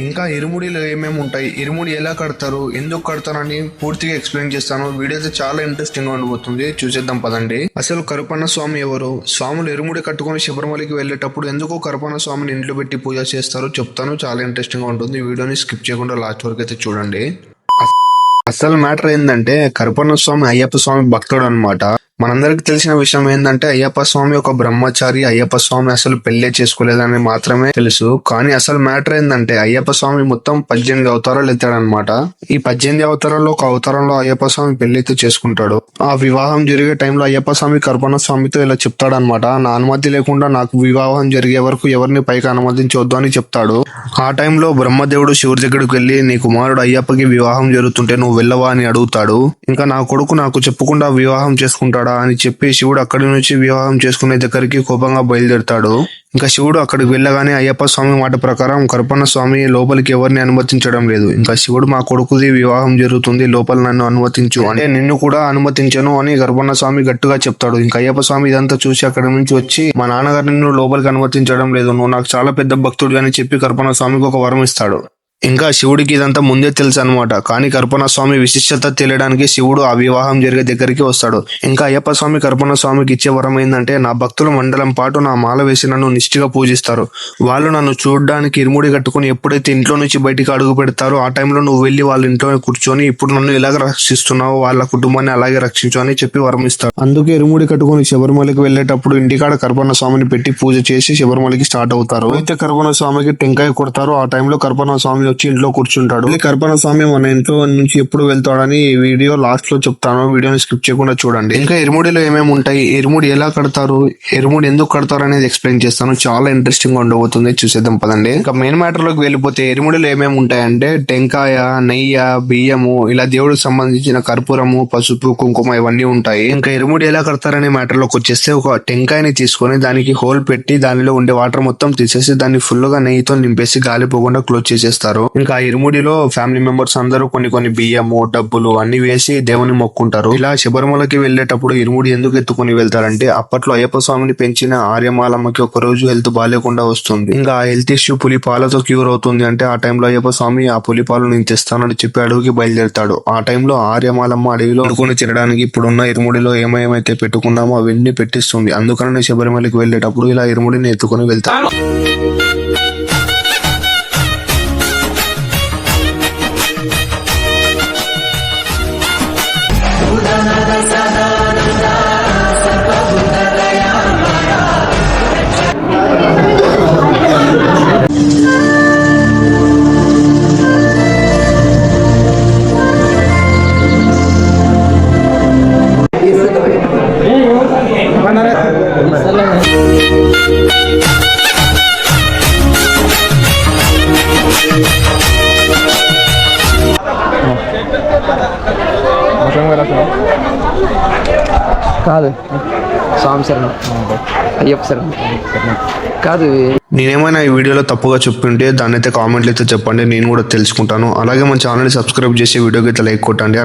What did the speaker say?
ఇంకా ఇరుముడిలో ఏమేమి ఉంటాయి, ఇరుముడి ఎలా కడతారు, ఎందుకు కడతారు అని పూర్తిగా ఎక్స్ప్లెయిన్ చేస్తాను. వీడియో అయితే చాలా ఇంట్రెస్టింగ్ గా ఉండబోతుంది, చూసేద్దాం పదండి. అసలు కరుపన్న స్వామి ఎవరు, స్వాములు ఇరుముడి కట్టుకొని శబరిమలకి వెళ్ళేటప్పుడు ఎందుకు కరుపన్న స్వామిని ఇంట్లో పెట్టి పూజ చేస్తారో చెప్తాను. చాలా ఇంట్రెస్టింగ్ గా ఉంటుంది. వీడియోని స్కిప్ చేయకుండా లాస్ట్ వరకు అయితే చూడండి. అసలు మ్యాటర్ ఏంటంటే కరుపన్న స్వామి అయ్యప్ప స్వామి భక్తుడు అనమాట. మనందరికి తెలిసిన విషయం ఏంటంటే అయ్యప్ప స్వామి ఒక బ్రహ్మచారి. అయ్యప్ప స్వామి అసలు పెళ్లే చేసుకోలేదని మాత్రమే తెలుసు. కానీ అసలు మ్యాటర్ ఏంటంటే అయ్యప్ప స్వామి మొత్తం 18 అవతారాలు ఎత్తాడనమాట. ఈ 18 అవతారాల్లో ఒక అవతారంలో అయ్యప్ప స్వామి పెళ్లితో చేసుకుంటాడు. ఆ వివాహం జరిగే టైంలో అయ్యప్ప స్వామి కరుపన్న స్వామితో ఇలా చెప్తాడనమాట, నా అనుమతి లేకుండా నాకు వివాహం జరిగే వరకు ఎవరిని పైకి అనుమతించవద్దు అని చెప్తాడు. ఆ టైంలో బ్రహ్మదేవుడు శివుడి దగ్గరికి వెళ్లి, నీ కుమారుడు అయ్యప్పకి వివాహం జరుగుతుంటే నువ్వు వెళ్ళవా అని అడుగుతాడు. ఇంకా నా కొడుకు నాకు చెప్పకుండా వివాహం చేసుకుంటాడా అని చెప్పి శివుడు అక్కడి నుంచి వివాహం చేసుకునే దగ్గరికి కోపంగా బయలుదేరుతాడు. ఇంకా శివుడు అక్కడికి వెళ్ళగానే అయ్యప్ప స్వామి మాట ప్రకారం కరుపన్న స్వామి లోపలికి ఎవరిని అనుమతించడం లేదు. ఇంకా శివుడు, మా కొడుకుది వివాహం జరుగుతుంది, లోపల నన్ను అనుమతించు అంటే నిన్ను కూడా అనుమతించను అని కరుపన్న స్వామి గట్టిగా చెప్తాడు. ఇంకా అయ్యప్ప స్వామి ఇదంతా చూసి అక్కడి నుంచి వచ్చి, మా నాన్నగారు నిన్ను లోపలికి అనుమతించడం లేదు, నువ్వు నాకు చాలా పెద్ద భక్తుడు అని చెప్పి కరుపన్న స్వామికి ఒక వరం ఇస్తాడు. ఇంకా శివుడికి ఇదంతా ముందే తెలుసు అనమాట. కానీ కరుపన్న స్వామి విశిష్టత తెలియడానికి శివుడు ఆ వివాహం జరిగే దగ్గరికి వస్తాడు. ఇంకా అయ్యప్ప స్వామి కరుపన్న స్వామికి ఇచ్చే వరం ఏంటంటే, నా భక్తులు మండలం పాటు నా మాల వేసి నన్ను నిష్ఠగా పూజిస్తారు. వాళ్ళు నన్ను చూడడానికి ఇరుముడి కట్టుకుని ఎప్పుడైతే ఇంట్లో నుంచి బయటికి అడుగు పెడతారో ఆ టైంలో నువ్వు వెళ్ళి వాళ్ళ ఇంట్లో కూర్చొని, ఇప్పుడు నన్ను ఇలాగ రక్షిస్తున్నావు, వాళ్ళ కుటుంబాన్ని అలాగే రక్షించు అని చెప్పి వరం ఇస్తాడు. అందుకే ఇరుముడి కట్టుకుని శబరిమలకి వెళ్ళేటప్పుడు ఇంటికాడ కరుపన్న స్వామిని పెట్టి పూజ చేసి శబరిమలకి స్టార్ట్ అవుతారు. అయితే కరుపన్న స్వామికి టెంకాయ కొడతారు. ఆ టైంలో కరుపన్న స్వామి వచ్చి ఇంట్లో కూర్చుంటాడు. కరుపన్న స్వామి మన ఇంట్లో నుంచి ఎప్పుడు వెళ్తాడని ఈ వీడియో లాస్ట్ లో చెప్తాను, వీడియోని స్కిప్ చేయకుండా చూడండి. ఇంకా ఇరుముడిలో ఏమేమి ఉంటాయి, ఇరుముడి ఎలా కడతారు, ఇరుముడి ఎందుకు కడతారు అనేది ఎక్స్ప్లెయిన్ చేస్తాను. చాలా ఇంట్రెస్టింగ్ గా ఉండబోతుంది, చూసేద్దాం పదండి. ఇంకా మెయిన్ మ్యాటర్ లోకి వెళ్ళిపోతే ఇరుముడిలో ఏమేమి ఉంటాయంటే టెంకాయ, నెయ్యి, బియ్యము, ఇలా దేవుడికి సంబంధించిన కర్పూరము, పసుపు, కుంకుమ ఇవన్నీ ఉంటాయి. ఇంకా ఇరుముడి ఎలా కడతారనే మ్యాటర్ లోకి వచ్చేస్తే, ఒక టెంకాయని తీసుకొని దానికి హోల్ పెట్టి దానిలో ఉండే వాటర్ మొత్తం తీసేసి దాన్ని ఫుల్ గా నెయ్యితో నింపేసి గాలి పోకుండా క్లోజ్ చేసేస్తారు. ఇంకా ఇరుముడిలో ఫ్యామిలీ మెంబర్స్ అందరూ కొన్ని బియ్యము, డబ్బులు అన్ని వేసి దేవుని మొక్కుంటారు. ఇలా శబరిమలకి వెళ్లేటప్పుడు ఇరుముడి ఎందుకు ఎత్తుకుని వెళ్తారంటే, అప్పట్లో అయ్యప్ప స్వామిని పెంచిన ఆర్యమాలమ్మకి ఒక రోజు హెల్త్ బాగాలేకుండా వస్తుంది. ఇంకా ఆ హెల్త్ ఇష్యూ పులిపాలతో క్యూర్ అవుతుంది. అంటే ఆ టైంలో అయ్యప్ప స్వామి ఆ పులిపాలు నేను తెస్తానని చెప్పి అడవికి బయలుదేరుతాడు. ఆ టైంలో ఆర్యమాలమ్మ అడవిలో అడుగుని తినడానికి ఇప్పుడున్న ఇరుముడిలో ఏమైతే పెట్టుకున్నామో అవన్నీ పెట్టిస్తుంది. అందుకని శబరిమలకి వెళ్లేటప్పుడు ఇలా ఇరుముడిని ఎత్తుకుని వెళ్తాడు. కాదు స్వామి శరణం, అయ్యప్ప శరణం కాదు. నేనేమైనా ఈ వీడియోలో తప్పుగా చెప్పింటే దాన్ని అయితే కామెంట్లు అయితే చెప్పండి, నేను కూడా తెలుసుకుంటాను. అలాగే మన ఛానల్ని సబ్స్క్రైబ్ చేసి వీడియోకి అయితే లైక్ కొట్టండి.